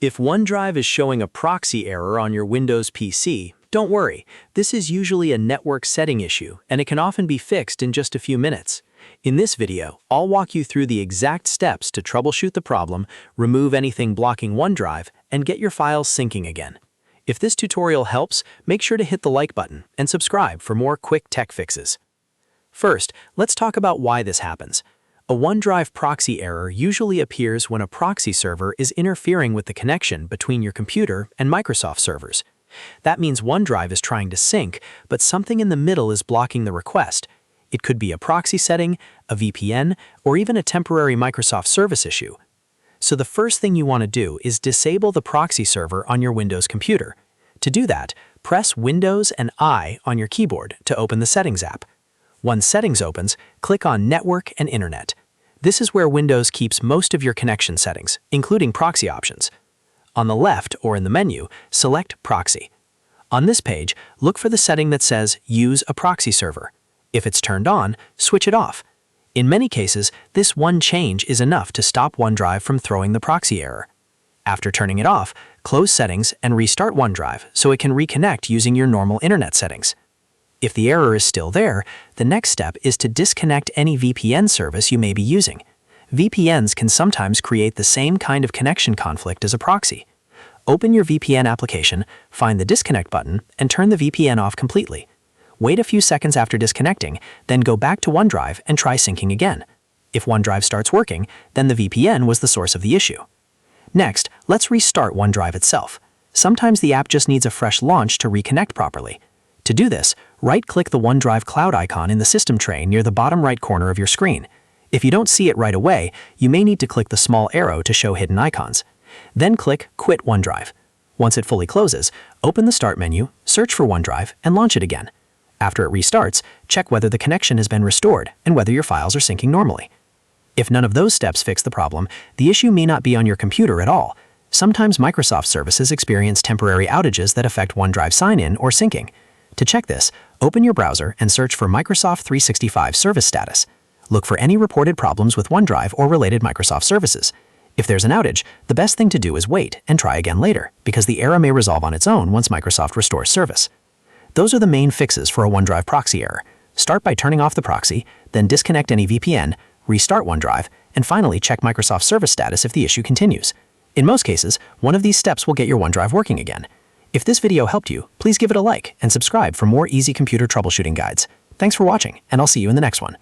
If OneDrive is showing a proxy error on your Windows PC, don't worry. This is usually a network setting issue, and it can often be fixed in just a few minutes. In this video, I'll walk you through the exact steps to troubleshoot the problem, remove anything blocking OneDrive, and get your files syncing again. If this tutorial helps, make sure to hit the like button and subscribe for more quick tech fixes. First, let's talk about why this happens. A OneDrive proxy error usually appears when a proxy server is interfering with the connection between your computer and Microsoft servers. That means OneDrive is trying to sync, but something in the middle is blocking the request. It could be a proxy setting, a VPN, or even a temporary Microsoft service issue. So the first thing you want to do is disable the proxy server on your Windows computer. To do that, press Windows and I on your keyboard to open the Settings app. Once Settings opens, click on Network and Internet. This is where Windows keeps most of your connection settings, including proxy options. On the left or in the menu, select Proxy. On this page, look for the setting that says Use a proxy server. If it's turned on, switch it off. In many cases, this one change is enough to stop OneDrive from throwing the proxy error. After turning it off, close Settings and restart OneDrive so it can reconnect using your normal internet settings. If the error is still there, the next step is to disconnect any VPN service you may be using. VPNs can sometimes create the same kind of connection conflict as a proxy. Open your VPN application, find the disconnect button, and turn the VPN off completely. Wait a few seconds after disconnecting, then go back to OneDrive and try syncing again. If OneDrive starts working, then the VPN was the source of the issue. Next, let's restart OneDrive itself. Sometimes the app just needs a fresh launch to reconnect properly. To do this, right-click the OneDrive cloud icon in the system tray near the bottom right corner of your screen. If you don't see it right away, you may need to click the small arrow to show hidden icons. Then click Quit OneDrive. Once it fully closes, open the Start menu, search for OneDrive, and launch it again. After it restarts, check whether the connection has been restored and whether your files are syncing normally. If none of those steps fix the problem, the issue may not be on your computer at all. Sometimes Microsoft services experience temporary outages that affect OneDrive sign-in or syncing. To check this, open your browser and search for Microsoft 365 service status. Look for any reported problems with OneDrive or related Microsoft services. If there's an outage, the best thing to do is wait and try again later, because the error may resolve on its own once Microsoft restores service. Those are the main fixes for a OneDrive proxy error. Start by turning off the proxy, then disconnect any VPN, restart OneDrive, and finally check Microsoft service status if the issue continues. In most cases, one of these steps will get your OneDrive working again. If this video helped you, please give it a like and subscribe for more easy computer troubleshooting guides. Thanks for watching, and I'll see you in the next one.